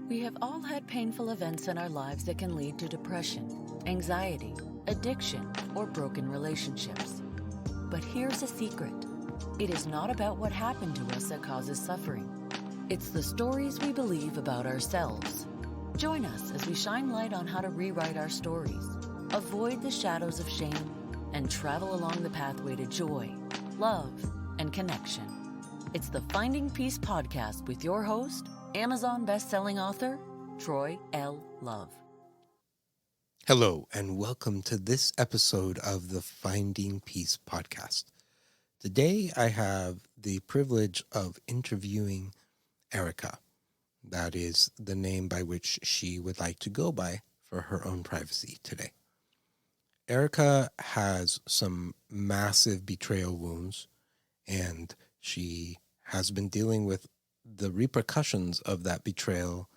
We have all had painful events in our lives that can lead to depression, anxiety, addiction, or broken relationships. But here's a secret. It is not about what happened to us that causes suffering. It's the stories we believe about ourselves. Join us as we shine light on how to rewrite our stories, avoid the shadows of shame, and travel along the pathway to joy, love, and connection. It's the Finding Peace podcast with your host, Amazon best-selling author, Troy L. Love. Hello, and welcome to this episode of the Finding Peace podcast. Today, I have the privilege of interviewing Erika. That is the name by which she would like to go by for her own privacy today. Erika has some massive betrayal wounds, and she has been dealing with the repercussions of that betrayal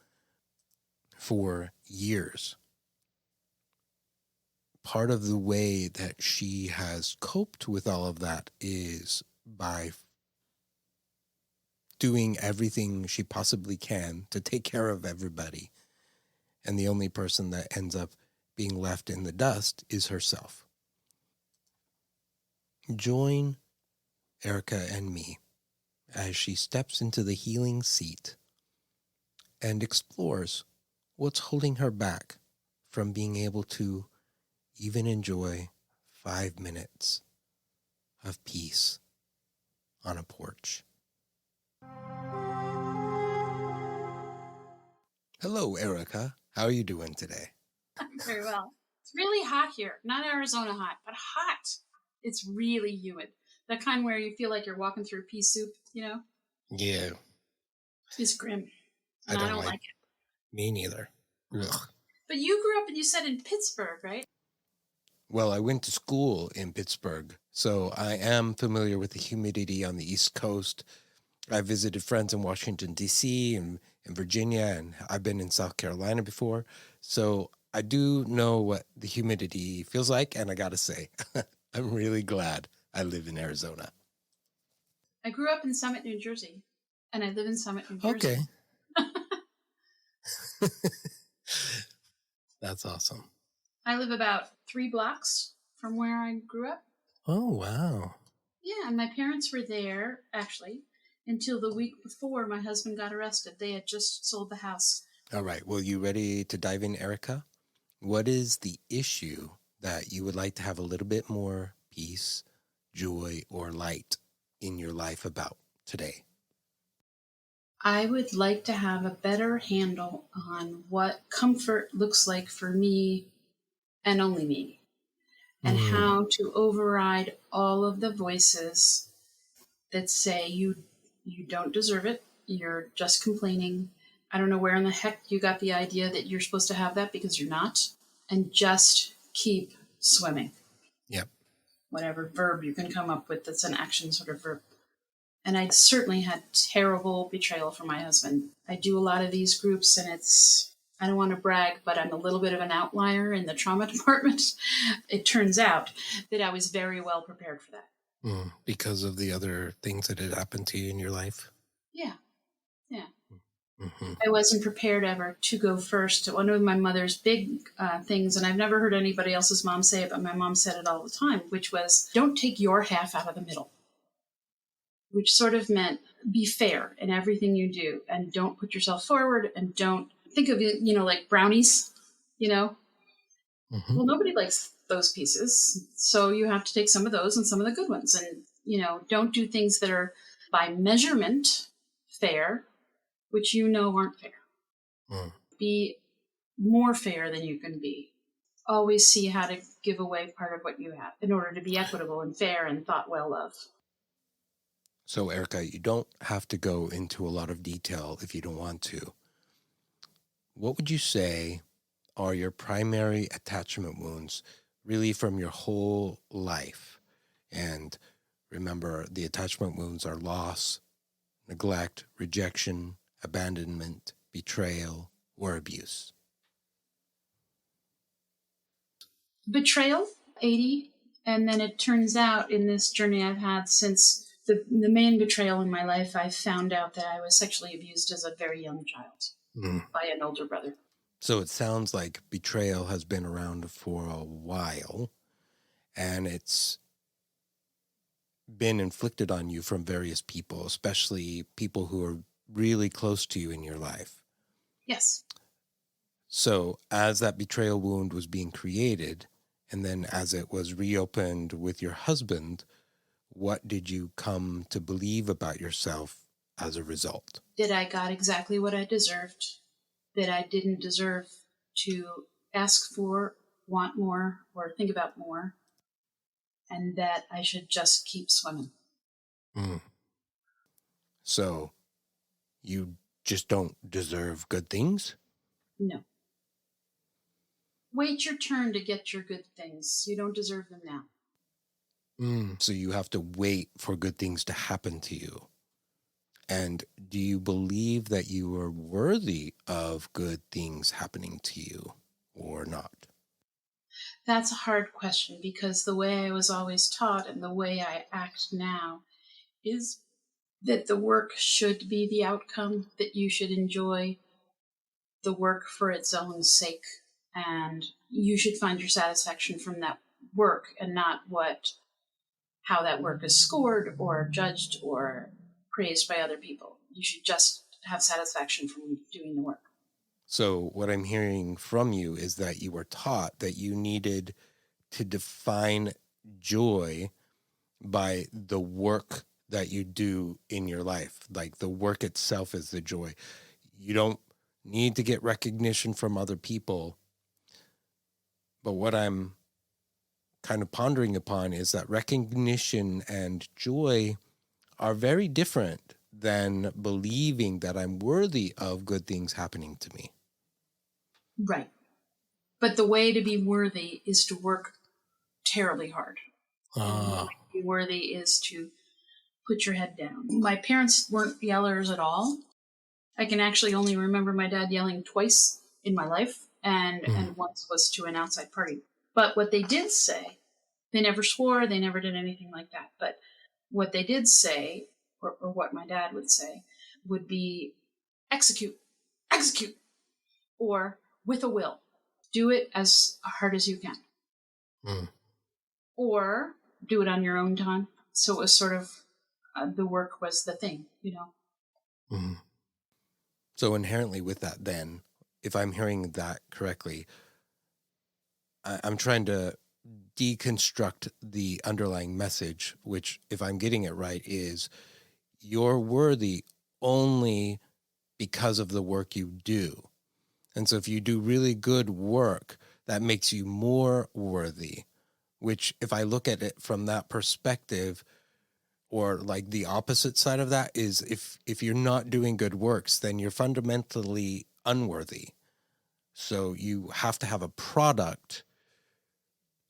for years. Part of the way that she has coped with all of that is by doing everything she possibly can to take care of everybody. And the only person that ends up being left in the dust is herself. Join Erika and me as she steps into the healing seat and explores what's holding her back from being able to even enjoy 5 minutes of peace on a porch. Hello, Erika. How are you doing today? Very well. It's really hot here. Not Arizona hot, but hot. It's really humid. The kind where you feel like you're walking through pea soup, you know? Yeah. It's grim. And I don't like it. Me neither. Ugh. But you grew up, and you said, in Pittsburgh, right? Well, I went to school in Pittsburgh, so I am familiar with the humidity on the East Coast. I visited friends in Washington, D.C. and in Virginia, and I've been in South Carolina before. So I do know what the humidity feels like, and I got to say, I'm really glad I live in Arizona. I grew up in Summit, New Jersey, and I live in Summit, New Jersey. Okay. That's awesome. I live about 3 blocks from where I grew up. Oh, wow. Yeah, and my parents were there, actually, until the week before my husband got arrested. They had just sold the house. All right. Well, you ready to dive in, Erika? What is the issue that you would like to have a little bit more peace, joy, or light in your life about today? I would like to have a better handle on what comfort looks like for me and only me, and how to override all of the voices that say you don't deserve it, you're just complaining. I don't know where in the heck you got the idea that you're supposed to have that, because you're not, and just keep swimming. Yep. Whatever verb you can come up with that's an action sort of verb. And I certainly had terrible betrayal from my husband. I do a lot of these groups, and I don't want to brag, but I'm a little bit of an outlier in the trauma department. It turns out that I was very well prepared for that. Because of the other things that had happened to you in your life? Yeah. I wasn't prepared ever to go first. One of my mother's big things, and I've never heard anybody else's mom say it, but my mom said it all the time, which was, don't take your half out of the middle. Which sort of meant be fair in everything you do, and don't put yourself forward, and don't think of it, like brownies, Well, nobody likes those pieces. So you have to take some of those and some of the good ones, and, don't do things that are by measurement fair, which aren't fair. Be more fair than you can be. Always see how to give away part of what you have in order to be equitable and fair and thought well of. So, Erika, you don't have to go into a lot of detail if you don't want to. What would you say are your primary attachment wounds, really from your whole life? And remember, the attachment wounds are loss, neglect, rejection, abandonment, betrayal, or abuse. Betrayal, 80. And then it turns out in this journey I've had since the main betrayal in my life, I found out that I was sexually abused as a very young child. Mm. by an older brother. So it sounds like betrayal has been around for a while, and it's been inflicted on you from various people, especially people who are really close to you in your life. Yes. So as that betrayal wound was being created, and then as it was reopened with your husband, what did you come to believe about yourself as a result? That I got exactly what I deserved, that I didn't deserve to ask for, want more, or think about more, and that I should just keep swimming. Mm. So you just don't deserve good things? No. Wait your turn to get your good things. You don't deserve them now. So you have to wait for good things to happen to you. And do you believe that you are worthy of good things happening to you or not? That's a hard question because the way I was always taught and the way I act now is that the work should be the outcome, that you should enjoy the work for its own sake, and you should find your satisfaction from that work and not how that work is scored or judged or praised by other people. You should just have satisfaction from doing the work. So what I'm hearing from you is that you were taught that you needed to define joy by the work that you do in your life. Like the work itself is the joy. You don't need to get recognition from other people. But what I'm kind of pondering upon is that recognition and joy are very different than believing that I'm worthy of good things happening to me. Right. But the way to be worthy is to work terribly hard. And the way to be worthy is to put your head down. My parents weren't yellers at all. I can actually only remember my dad yelling twice in my life, and once was to an outside party. But what they did say, they never swore, they never did anything like that. But what they did say, or what my dad would say, would be execute, execute, or with a will. Do it as hard as you can. Or do it on your own time. So it was sort of, the work was the thing, you know. So inherently with that then, if I'm hearing that correctly, I'm trying to deconstruct the underlying message, which, if I'm getting it right, is you're worthy only because of the work you do. And so if you do really good work, that makes you more worthy, which if I look at it from that perspective, or like the opposite side of that is if you're not doing good works, then you're fundamentally unworthy. So you have to have a product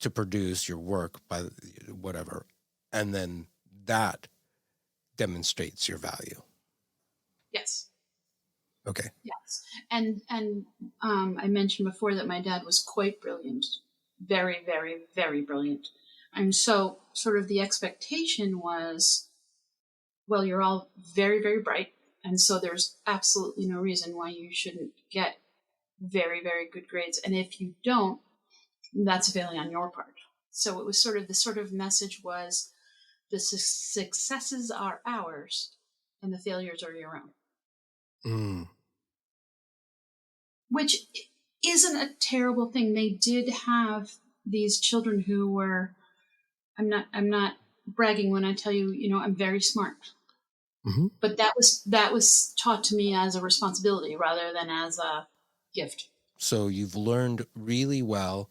to produce your work by whatever. And then that demonstrates your value. Yes. Okay. Yes. And I mentioned before that my dad was quite brilliant. Very, very, very brilliant. And so sort of the expectation was, well, you're all very, very bright. And so there's absolutely no reason why you shouldn't get very, very good grades. And if you don't, that's a failing on your part. So it was sort of the sort of message was the successes are ours and the failures are your own. Which isn't a terrible thing. They did have these children who were, I'm not bragging when I tell you, you know, I'm very smart. But that was taught to me as a responsibility rather than as a gift. So you've learned really well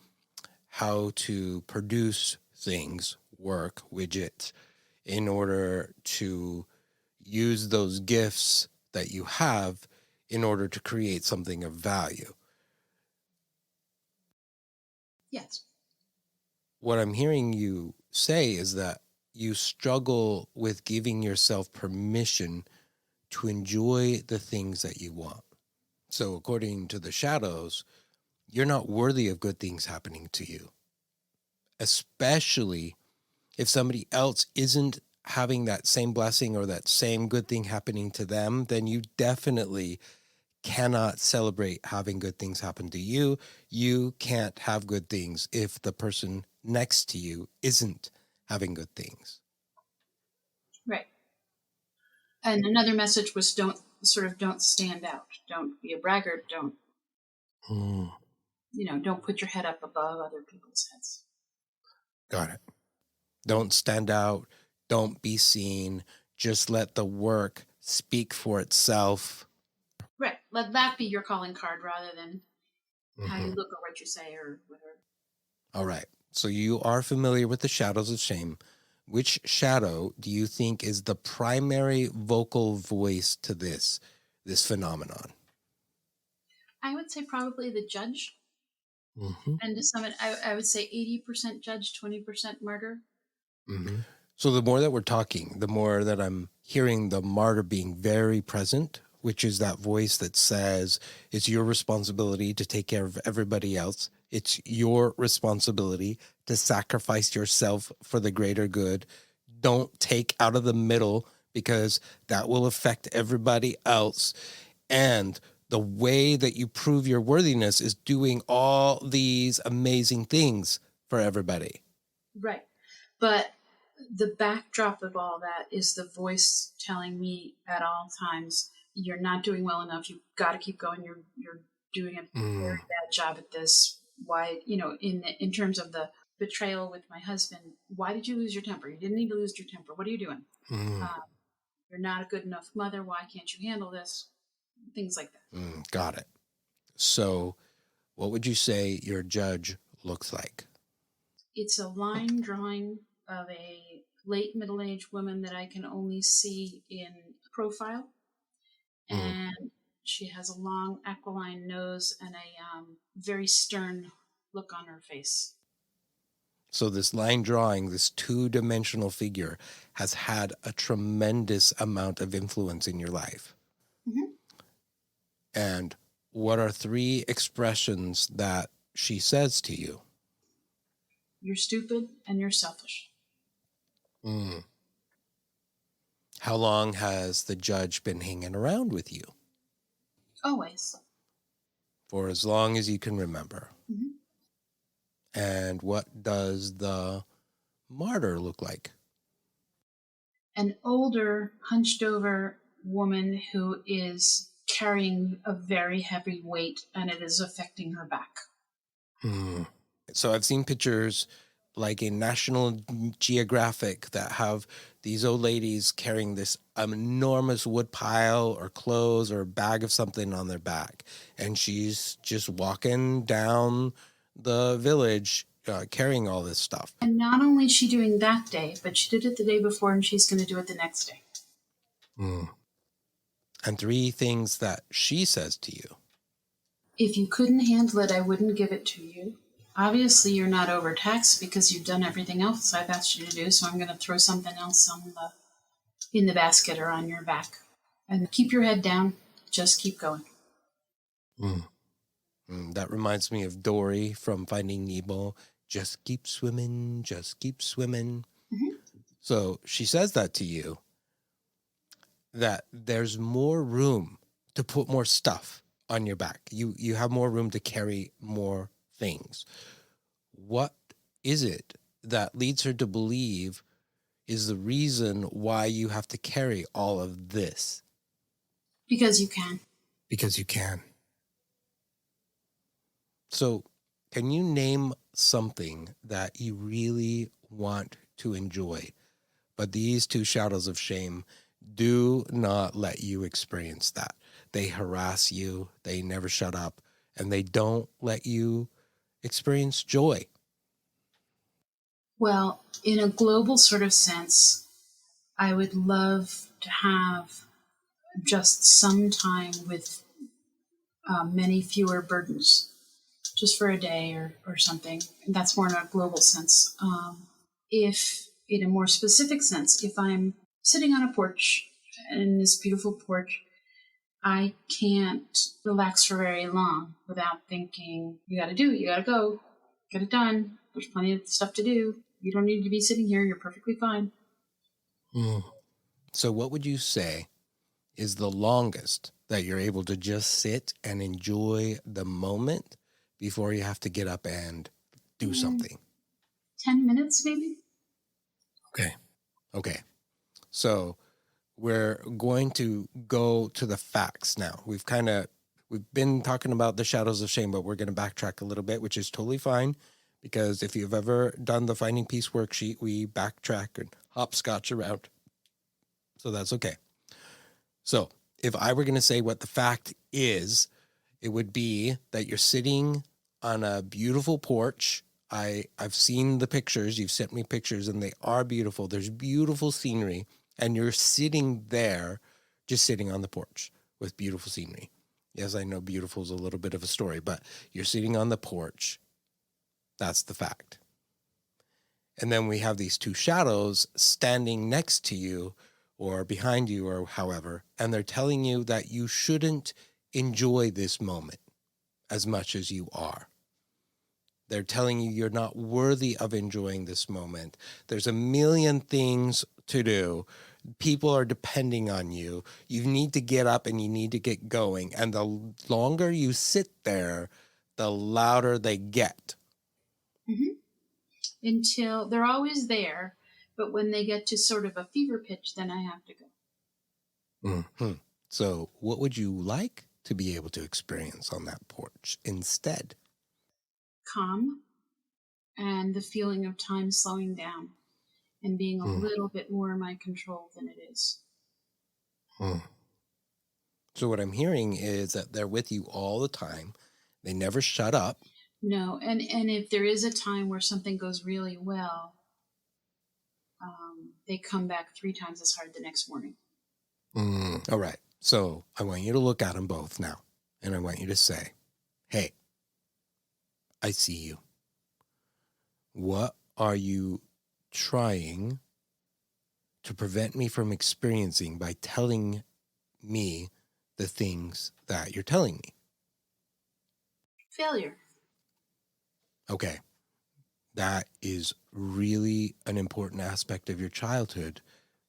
how to produce things, work, widgets, in order to use those gifts that you have in order to create something of value. Yes. What I'm hearing you say is that you struggle with giving yourself permission to enjoy the things that you want. So according to the shadows, you're not worthy of good things happening to you, especially if somebody else isn't having that same blessing or that same good thing happening to them. Then you definitely cannot celebrate having good things happen to you. You can't have good things if the person next to you isn't having good things. Right. And another message was don't stand out. Don't be a braggart. Don't put your head up above other people's heads. Got it. Don't stand out. Don't be seen. Just let the work speak for itself. Right. Let that be your calling card rather than how you look or what you say or whatever. All right. So you are familiar with the shadows of shame. Which shadow do you think is the primary vocal voice to this phenomenon? I would say probably the judge. Mm-hmm. And to some, I would say 80% judge, 20% martyr. Mm-hmm. So the more that we're talking, the more that I'm hearing the martyr being very present, which is that voice that says it's your responsibility to take care of everybody else. It's your responsibility to sacrifice yourself for the greater good. Don't take out of the middle because that will affect everybody else. And the way that you prove your worthiness is doing all these amazing things for everybody. Right. But the backdrop of all that is the voice telling me at all times, you're not doing well enough. You've got to keep going. You're doing a very bad job at this. Why, in terms of the betrayal with my husband, why did you lose your temper? You didn't need to lose your temper. What are you doing? You're not a good enough mother. Why can't you handle this? Things like that. Got it. So what would you say your judge looks like? It's a line drawing of a late middle-aged woman that I can only see in profile. And she has a long aquiline nose and a very stern look on her face. So this line drawing, this two-dimensional figure has had a tremendous amount of influence in your life. Mm-hmm. And what are 3 expressions that she says to you? You're stupid and you're selfish. How long has the judge been hanging around with you? Always. For as long as you can remember. Mm-hmm. And what does the martyr look like? An older, hunched over woman who is carrying a very heavy weight and it is affecting her back. So I've seen pictures like in National Geographic that have these old ladies carrying this enormous wood pile or clothes or a bag of something on their back. And she's just walking down the village carrying all this stuff. And not only is she doing that day, but she did it the day before and she's going to do it the next day. And 3 things that she says to you. If you couldn't handle it, I wouldn't give it to you. Obviously, you're not overtaxed because you've done everything else I've asked you to do, so I'm going to throw something else in the basket or on your back. And keep your head down. Just keep going. That reminds me of Dory from Finding Nemo. Just keep swimming, just keep swimming. Mm-hmm. So she says that to you, that there's more room to put more stuff on your back. You have more room to carry more things. What is it that leads her to believe is the reason why you have to carry all of this? Because you can. Because you can. So can you name something that you really want to enjoy, but these 2 shadows of shame do not let you experience that? They harass you, they never shut up, and they don't let you experience joy. Well, in a global sort of sense, I would love to have just some time with many fewer burdens, just for a day or something. And that's more in a global sense. If, in a more specific sense, if I'm sitting on a porch, in this beautiful porch, I can't relax for very long without thinking, you got to go, get it done. There's plenty of stuff to do. You don't need to be sitting here. You're perfectly fine. So what would you say is the longest that you're able to just sit and enjoy the moment before you have to get up and do something? 10 minutes, maybe. Okay. So we're going to go to the facts now. We've been talking about the shadows of shame, but we're going to backtrack a little bit, which is totally fine, because if you've ever done the Finding Peace worksheet, we backtrack and hopscotch around. So that's okay. So if I were going to say what the fact is, it would be that you're sitting on a beautiful porch. I've seen the pictures. You've sent me pictures, and they are beautiful. There's beautiful scenery, and you're sitting there, just sitting on the porch with beautiful scenery. Yes, I know beautiful is a little bit of a story, but you're sitting on the porch. That's the fact. And then we have these two shadows standing next to you or behind you or however, and they're telling you that you shouldn't enjoy this moment as much as you are. They're telling you you're not worthy of enjoying this moment. There's a million things to do. People are depending on you. You need to get up and you need to get going. And the longer you sit there, the louder they get. Mm-hmm. Until they're always there, but when they get to sort of a fever pitch, then I have to go. Mm-hmm. So what would you like to be able to experience on that porch instead? Calm and the feeling of time slowing down and being a little bit more in my control than it is. So what I'm hearing is that they're with you all the time. They never shut up. No, and if there is a time where something goes really well, they come back 3 times as hard the next morning. All right. So I want you to look at them both now, and I want you to say, hey, I see you. What are you trying to prevent me from experiencing by telling me the things that you're telling me? Failure. Okay. That is really an important aspect of your childhood.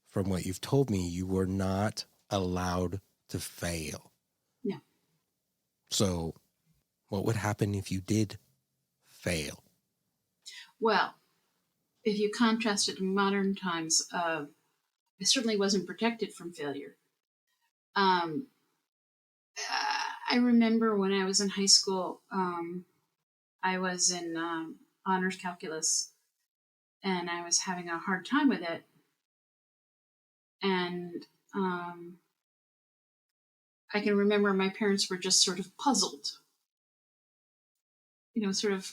From what you've told me, you were not allowed to fail. No. So what would happen if you did fail? Well, if you contrast it to modern times, I certainly wasn't protected from failure. I remember when I was in high school, I was in honors calculus, and I was having a hard time with it. And I can remember my parents were just sort of puzzled. Sort of,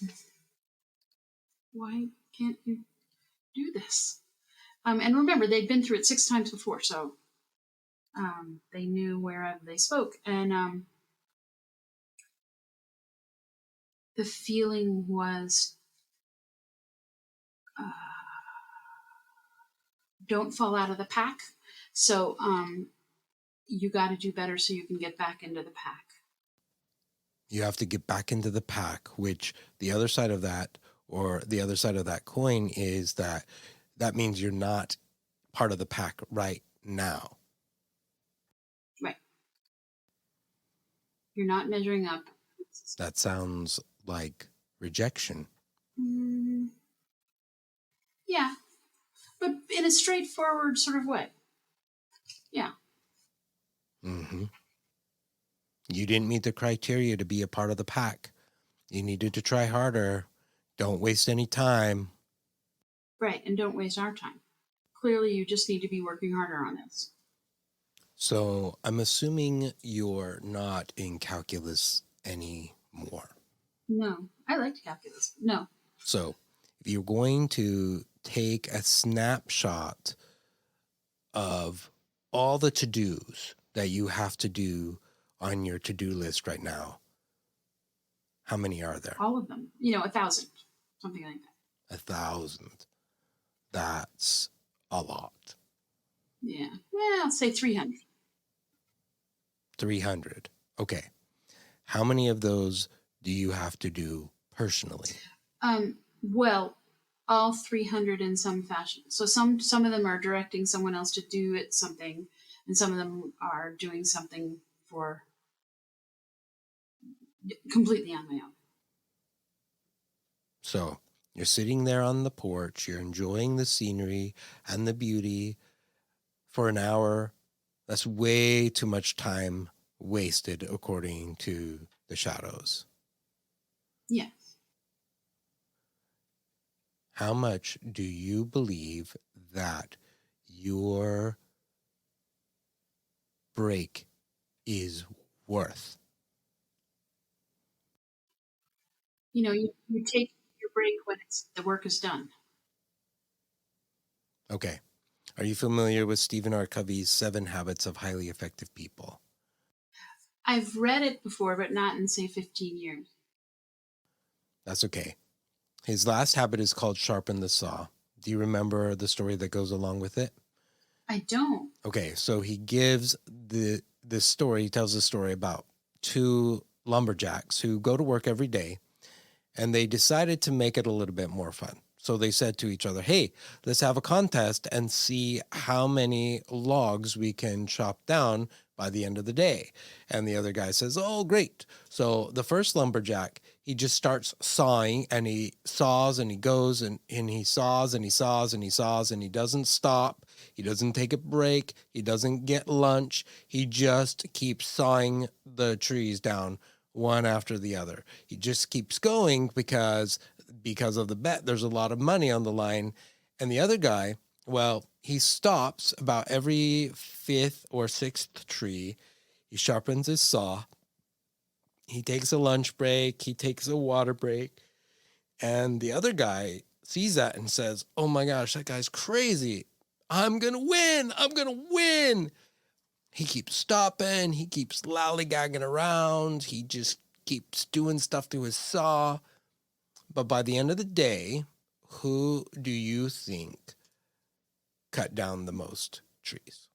why can't you do this? And remember, they'd been through it 6 times before, so they knew wherever they spoke. And the feeling was, don't fall out of the pack. So you got to do better so you can get back into the pack. You have to get back into the pack, which the other side of that, or the other side of that coin, is that means you're not part of the pack right now. Right. You're not measuring up. That sounds like rejection. Yeah, but in a straightforward sort of way. Yeah. Mm-hmm. You didn't meet the criteria to be a part of the pack. You needed to try harder. Don't waste any time. Right, and don't waste our time. Clearly, you just need to be working harder on this. So I'm assuming you're not in calculus anymore. No, I liked calculus. No. So if you're going to take a snapshot of all the to-dos that you have to do on your to-do list right now, how many are there? All of them. 1,000. Something like that. 1,000. That's a lot. Yeah. I'll say 300. 300. Okay. How many of those do you have to do personally? Well, all 300 in some fashion. So some of them are directing someone else to do it something, and some of them are doing something for completely on my own. So you're sitting there on the porch, you're enjoying the scenery and the beauty for an hour. That's way too much time wasted, according to the shadows. Yes. How much do you believe that your break is worth? You take your break when the work is done. Okay. Are you familiar with Stephen R. Covey's 7 Habits of Highly Effective People? I've read it before, but not in, say, 15 years. That's okay. His last habit is called Sharpen the Saw. Do you remember the story that goes along with it? I don't. Okay, so he gives this story, he tells the story about 2 lumberjacks who go to work every day, and they decided to make it a little bit more fun. So they said to each other, hey, let's have a contest and see how many logs we can chop down by the end of the day. And the other guy says, oh, great. So the first lumberjack, he just starts sawing, and he saws and he goes and he saws and he saws and he saws, and he doesn't stop. He doesn't take a break. He doesn't get lunch. He just keeps sawing the trees down one after the other. He just keeps going because of the bet. There's a lot of money on the line. And the other guy, well, he stops about every 5th or 6th tree. He sharpens his saw. He takes a lunch break. He takes a water break. And the other guy sees that and says, oh my gosh, that guy's crazy. I'm going to win. I'm going to win. He keeps stopping. He keeps lollygagging around. He just keeps doing stuff to his saw. But by the end of the day, who do you think cut down the most trees?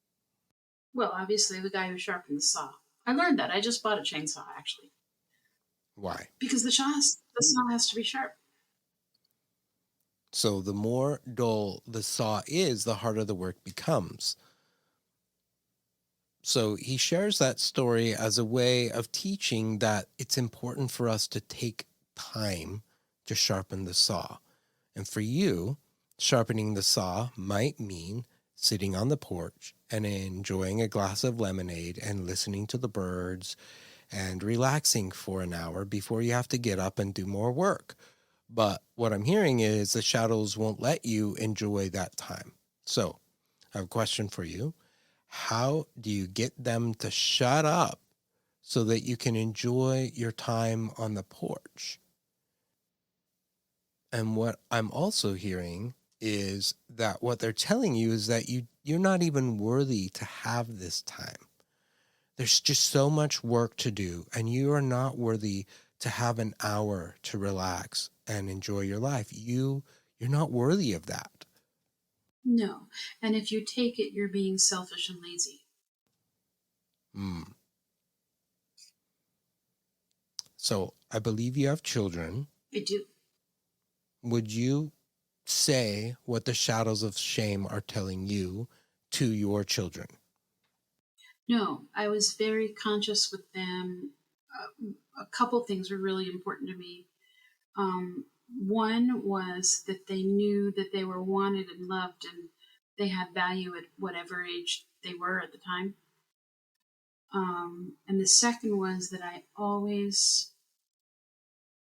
Well, obviously the guy who sharpened the saw. I learned that. I just bought a chainsaw, actually. Why? Because the saw has to be sharp. So the more dull the saw is, the harder the work becomes. So he shares that story as a way of teaching that it's important for us to take time to sharpen the saw. And for you, sharpening the saw might mean sitting on the porch and enjoying a glass of lemonade and listening to the birds and relaxing for an hour before you have to get up and do more work. But what I'm hearing is the shadows won't let you enjoy that time. So I have a question for you. How do you get them to shut up so that you can enjoy your time on the porch? And what I'm also hearing is that what they're telling you is that you're not even worthy to have this time. There's just so much work to do, and you are not worthy to have an hour to relax and enjoy your life. You're not worthy of that. No. And if you take it, you're being selfish and lazy. So I believe you have children. I do. Would you say what the shadows of shame are telling you to your children? No, I was very conscious with them. A couple things were really important to me. One was that they knew that they were wanted and loved, and they had value at whatever age they were at the time. And the second was that I always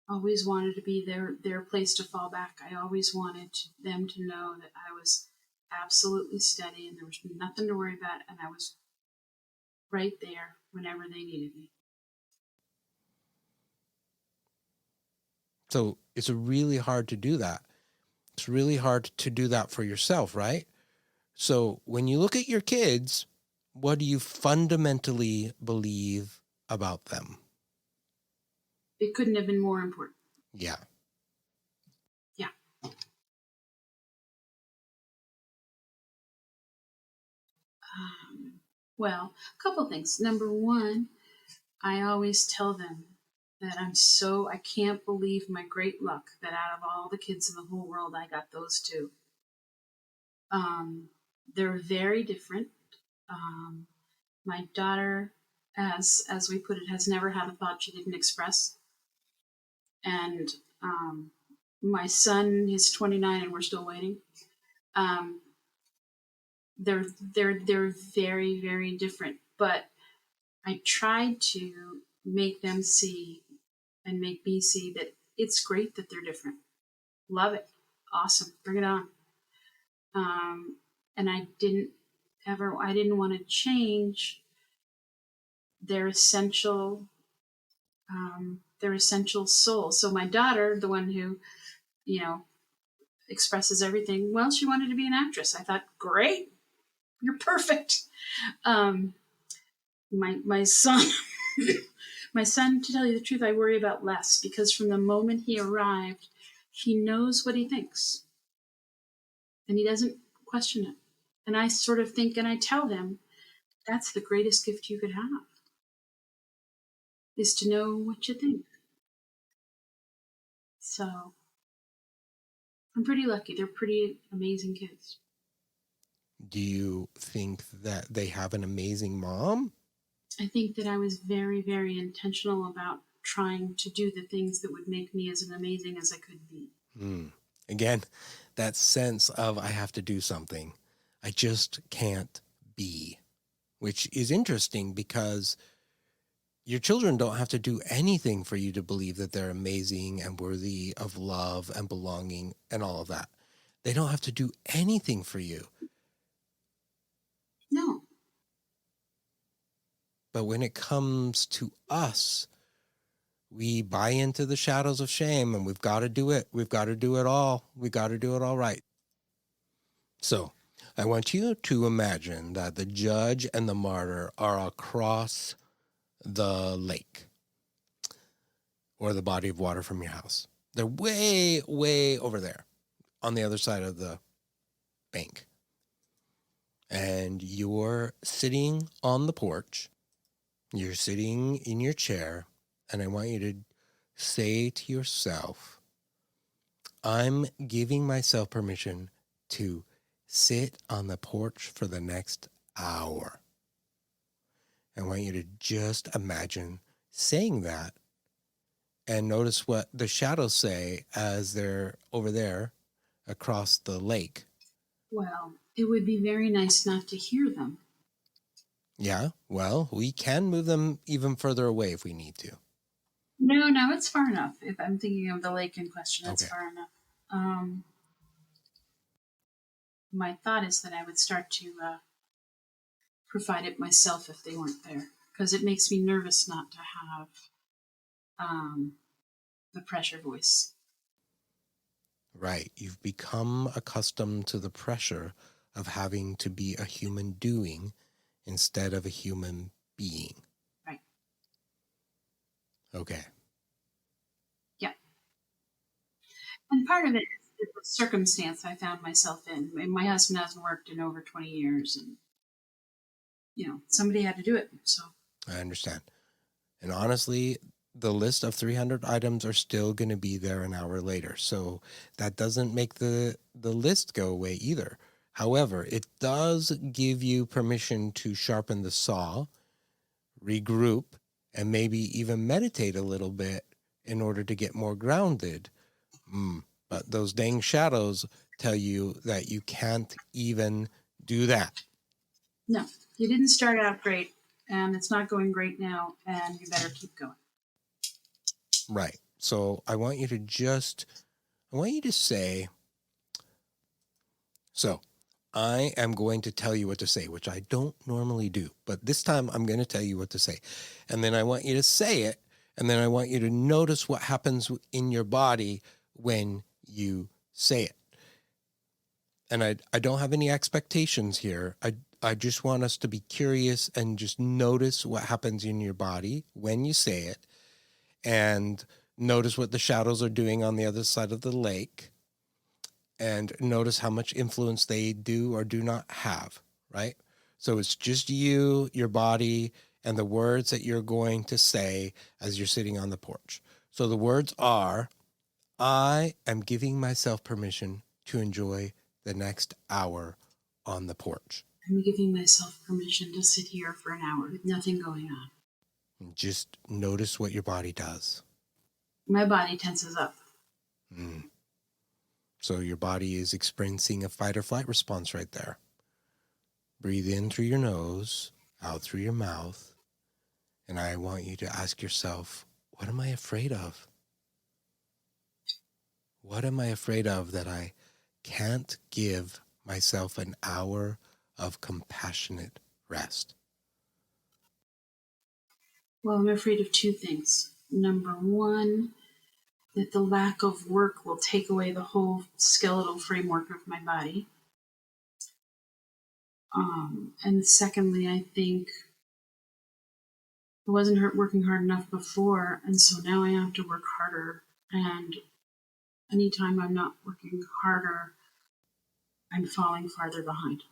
wanted to be their place to fall back. I always wanted them to know that I was absolutely steady and there was nothing to worry about, and I was right there whenever they needed me. So it's really hard to do that. It's really hard to do that for yourself, right? So when you look at your kids, what do you fundamentally believe about them? It couldn't have been more important. Yeah. Yeah. Well, a couple things. Number one, I always tell them that I can't believe my great luck that out of all the kids in the whole world, I got those two. They're very different. My daughter, as we put it, has never had a thought she didn't express. And my son is 29 and we're still waiting. Um, they're very, very different. But I tried to make them see and make me see that it's great that they're different. Love it. Awesome. Bring it on. And I didn't want to change their essential soul. So my daughter, the one who, expresses everything, well, she wanted to be an actress. I thought, great, you're perfect. My son, my son, to tell you the truth, I worry about less, because from the moment he arrived, he knows what he thinks and he doesn't question it. And I sort of think, and I tell him, that's the greatest gift you could have, is to know what you think. So I'm pretty lucky. They're pretty amazing kids. Do you think that they have an amazing mom? I think that I was very, very intentional about trying to do the things that would make me as amazing as I could be. Again, that sense of I have to do something. I just can't be, which is interesting because your children don't have to do anything for you to believe that they're amazing and worthy of love and belonging and all of that. They don't have to do anything for you. No. But when it comes to us, we buy into the shadows of shame and we've got to do it. We've got to do it all. We've got to do it all right. So I want you to imagine that the judge and the martyr are across the lake or the body of water from your house. They're way, way over there on the other side of the bank. And you're sitting on the porch. You're sitting in your chair. And I want you to say to yourself, I'm giving myself permission to sit on the porch for the next hour. I want you to just imagine saying that and notice what the shadows say as they're over there across the lake. Well, it would be very nice not to hear them. Yeah, well, we can move them even further away if we need to. No, it's far enough. If I'm thinking of the lake in question, it's Okay. far enough. My thought is that I would start to provide it myself if they weren't there, because it makes me nervous not to have the pressure voice. Right. You've become accustomed to the pressure of having to be a human doing instead of a human being. Right. Okay. Yeah. And part of it is the circumstance I found myself in. My husband hasn't worked in over 20 years, and somebody had to do it. So I understand. And honestly, the list of 300 items are still going to be there an hour later. So that doesn't make the list go away either. However, it does give you permission to sharpen the saw, regroup, and maybe even meditate a little bit in order to get more grounded. But those dang shadows tell you that you can't even do that. no, you didn't start out great, and it's not going great now, and you better keep going. Right. So I want you to say, so I am going to tell you what to say, which I don't normally do, but this time I'm going to tell you what to say. And then I want you to say it. And then I want you to notice what happens in your body when you say it. And I don't have any expectations here. I just want us to be curious and just notice what happens in your body when you say it. And notice what the shadows are doing on the other side of the lake. And notice how much influence they do or do not have, right? So it's just you, your body, and the words that you're going to say as you're sitting on the porch. So the words are, I am giving myself permission to enjoy the next hour on the porch. I'm giving myself permission to sit here for an hour with nothing going on. And just notice what your body does. My body tenses up. So your body is experiencing a fight or flight response right there. Breathe in through your nose, out through your mouth. And I want you to ask yourself, what am I afraid of? What am I afraid of that I can't give myself an hour of compassionate rest? Well, I'm afraid of two things. Number one, that the lack of work will take away the whole skeletal framework of my body. And secondly, I think I wasn't working hard enough before, and so now I have to work harder. And anytime I'm not working harder, I'm falling farther behind.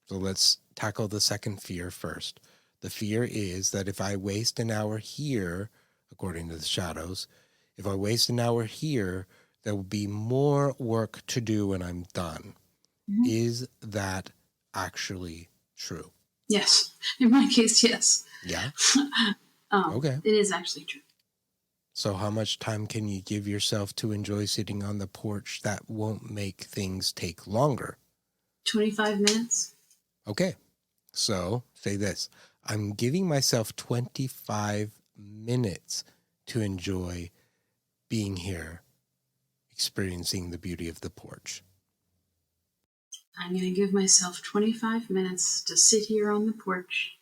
So let's tackle the second fear first. The fear is that if I waste an hour here, according to the shadows, if I waste an hour here, there will be more work to do when I'm done. Mm-hmm. Is that actually true? Yes. In my case, yes. Yeah? Okay. It is actually true. So how much time can you give yourself to enjoy sitting on the porch that won't make things take longer? 25 minutes. Okay. So say this. I'm giving myself 25 minutes to enjoy being here, experiencing the beauty of the porch. I'm going to give myself 25 minutes to sit here on the porch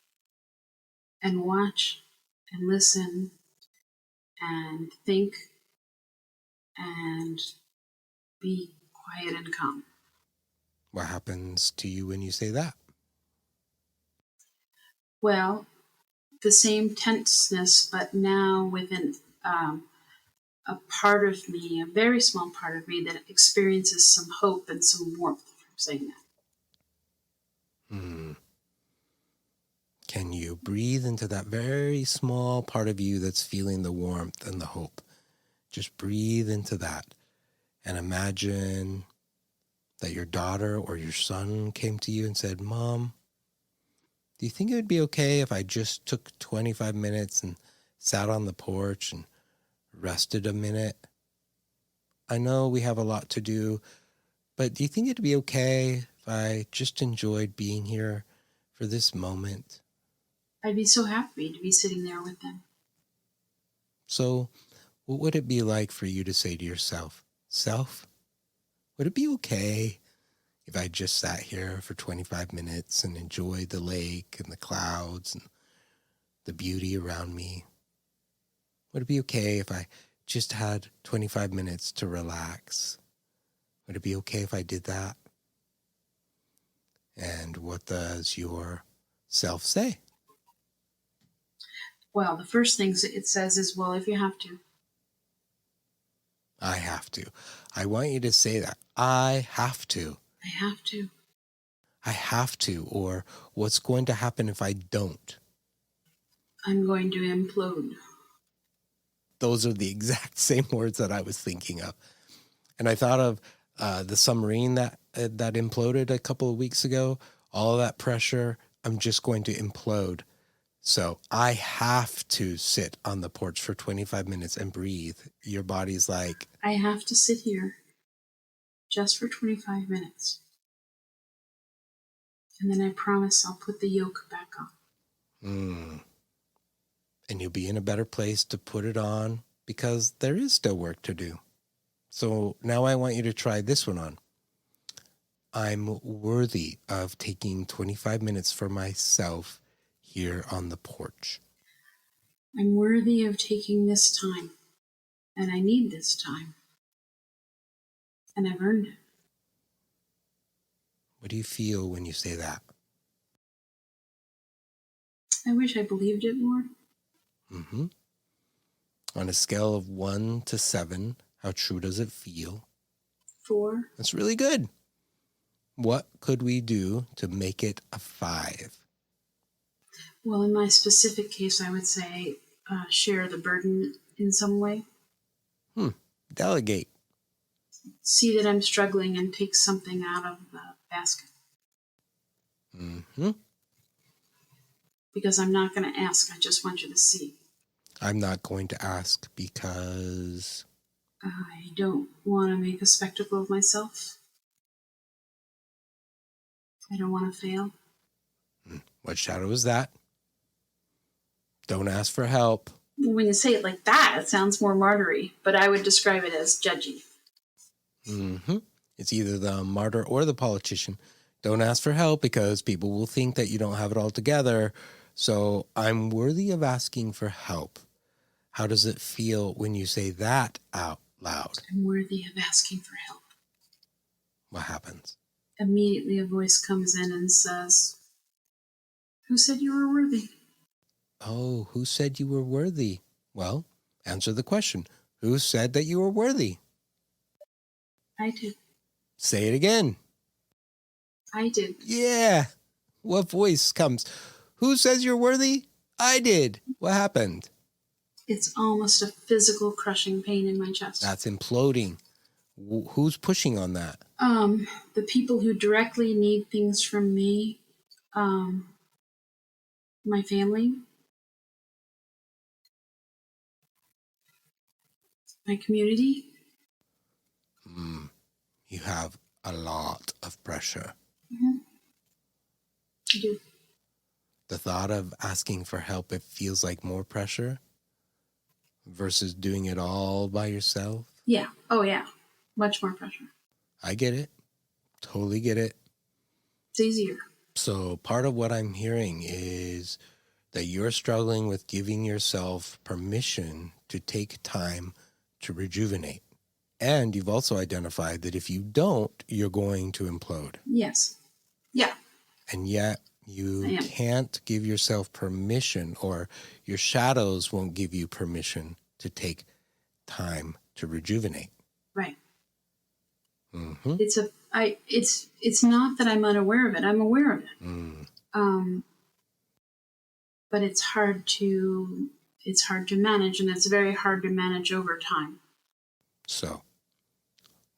and watch and listen and think and be quiet and calm. What happens to you when you say that? Well, the same tenseness, but now with a part of me, a very small part of me, that experiences some hope and some warmth from saying that. Can you breathe into that very small part of you that's feeling the warmth and the hope? Just breathe into that and imagine that your daughter or your son came to you and said, Mom, do you think it would be okay if I just took 25 minutes and sat on the porch and rested a minute? I know we have a lot to do, but do you think it'd be okay if I just enjoyed being here for this moment? I'd be so happy to be sitting there with them. So what would it be like for you to say to yourself, Self, would it be okay if I just sat here for 25 minutes and enjoyed the lake and the clouds and the beauty around me? Would it be okay if I just had 25 minutes to relax? Would it be okay if I did that? And what does your self say? Well, the first thing it says is, well, if you have to. I have to. I want you to say that. I have to. I have to. I have to. Or what's going to happen if I don't? I'm going to implode. Those are the exact same words that I was thinking of. And I thought of the submarine that imploded a couple of weeks ago. All of that pressure, I'm just going to implode. So I have to sit on the porch for 25 minutes and breathe. Your body's like, I have to sit here just for 25 minutes. And then I promise I'll put the yoke back on. And you'll be in a better place to put it on because there is still work to do. So now I want you to try this one on. I'm worthy of taking 25 minutes for myself here on the porch. I'm worthy of taking this time, and I need this time, and I've earned it. What do you feel when you say that? I wish I believed it more. On a scale of 1 to 7, how true does it feel? 4. That's really good. What could we do to make it a 5? Well, in my specific case, I would say share the burden in some way. Delegate. See that I'm struggling and take something out of Ask. Mm-hmm. Because I'm not going to ask. I just want you to see. I'm not going to ask because... I don't want to make a spectacle of myself. I don't want to fail. What shadow is that? Don't ask for help. When you say it like that, it sounds more martyry, but I would describe it as judgy. Mm-hmm. It's either the martyr or the politician. Don't ask for help because people will think that you don't have it all together. So I'm worthy of asking for help. How does it feel when you say that out loud? I'm worthy of asking for help. What happens? Immediately a voice comes in and says, who said you were worthy? Oh, who said you were worthy? Well, answer the question. Who said that you were worthy? I did. Say it again. I did. Yeah. What voice comes? Who says you're worthy? I did. What happened? It's almost a physical crushing pain in my chest. That's imploding. Who's pushing on that? The people who directly need things from me, my family, my community. You have a lot of pressure. I do. The thought of asking for help, it feels like more pressure versus doing it all by yourself. Yeah. Oh, yeah. Much more pressure. I get it. Totally get it. It's easier. So part of what I'm hearing is that you're struggling with giving yourself permission to take time to rejuvenate. And you've also identified that if you don't, you're going to implode. Yes. Yeah. And yet you can't give yourself permission, or your shadows won't give you permission to take time to rejuvenate. Right. Mm-hmm. It's not that I'm unaware of it. I'm aware of it. But it's hard to manage, and it's very hard to manage over time. So,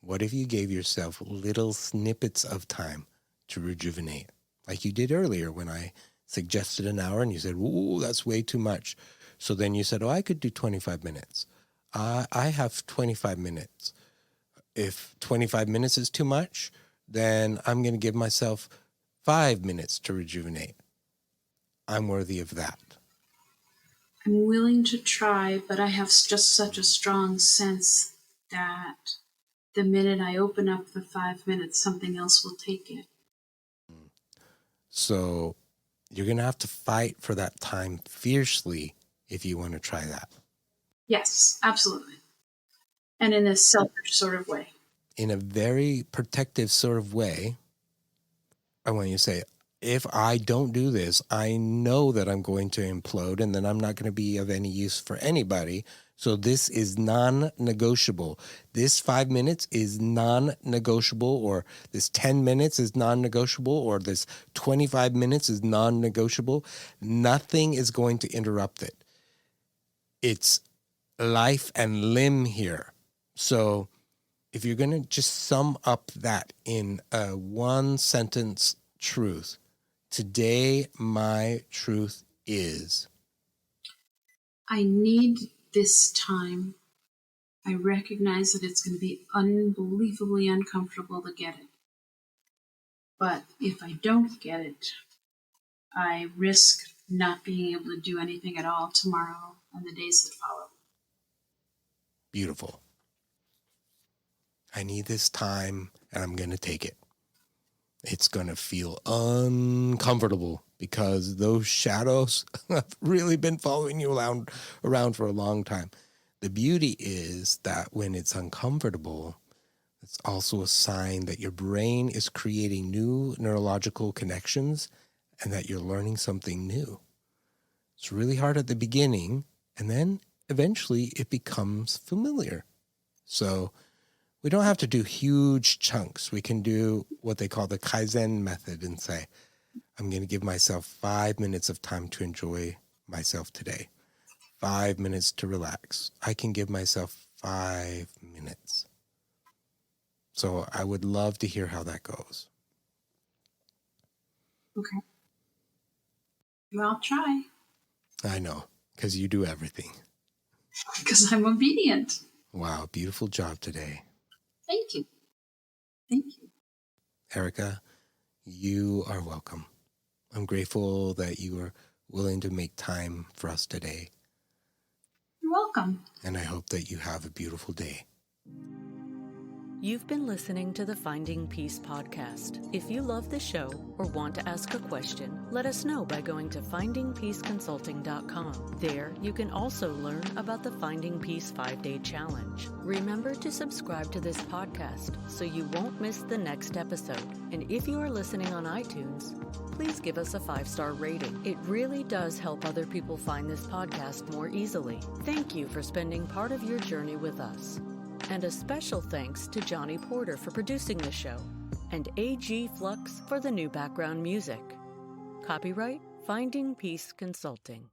what if you gave yourself little snippets of time to rejuvenate? Like you did earlier when I suggested an hour and you said, ooh, that's way too much. So then you said, oh, I could do 25 minutes. I have 25 minutes. If 25 minutes is too much, then I'm going to give myself 5 minutes to rejuvenate. I'm worthy of that. I'm willing to try, but I have just such a strong sense that the minute I open up the 5 minutes, something else will take it. So you're going to have to fight for that time fiercely if you want to try that. Yes, absolutely. And in a selfish sort of way. In a very protective sort of way, I want you to say, if I don't do this, I know that I'm going to implode and then I'm not going to be of any use for anybody. So this is non-negotiable. This 5 minutes is non-negotiable, or this 10 minutes is non-negotiable, or this 25 minutes is non-negotiable. Nothing is going to interrupt it. It's life and limb here. So if you're going to just sum up that in a one sentence truth, today my truth is. I need this time. I recognize that it's going to be unbelievably uncomfortable to get it. But if I don't get it, I risk not being able to do anything at all tomorrow and the days that follow. Beautiful. I need this time and I'm going to take it. It's going to feel uncomfortable because those shadows have really been following you around for a long time. The beauty is that when it's uncomfortable, it's also a sign that your brain is creating new neurological connections and that you're learning something new. It's really hard at the beginning, and then eventually it becomes familiar. So we don't have to do huge chunks. We can do what they call the Kaizen method and say, I'm going to give myself 5 minutes of time to enjoy myself today. 5 minutes to relax. I can give myself 5 minutes. So I would love to hear how that goes. Okay. Well, I'll try. I know, because you do everything. Because I'm obedient. Wow, beautiful job today. Thank you. Thank you. Erika, you are welcome. I'm grateful that you were willing to make time for us today. You're welcome. And I hope that you have a beautiful day. You've been listening to the Finding Peace podcast. If you love the show or want to ask a question, let us know by going to findingpeaceconsulting.com. There, you can also learn about the Finding Peace 5-Day Challenge. Remember to subscribe to this podcast so you won't miss the next episode. And if you are listening on iTunes, please give us a 5-star rating. It really does help other people find this podcast more easily. Thank you for spending part of your journey with us. And a special thanks to Johnny Porter for producing the show, and A.G. Flux for the new background music. Copyright Finding Peace Consulting.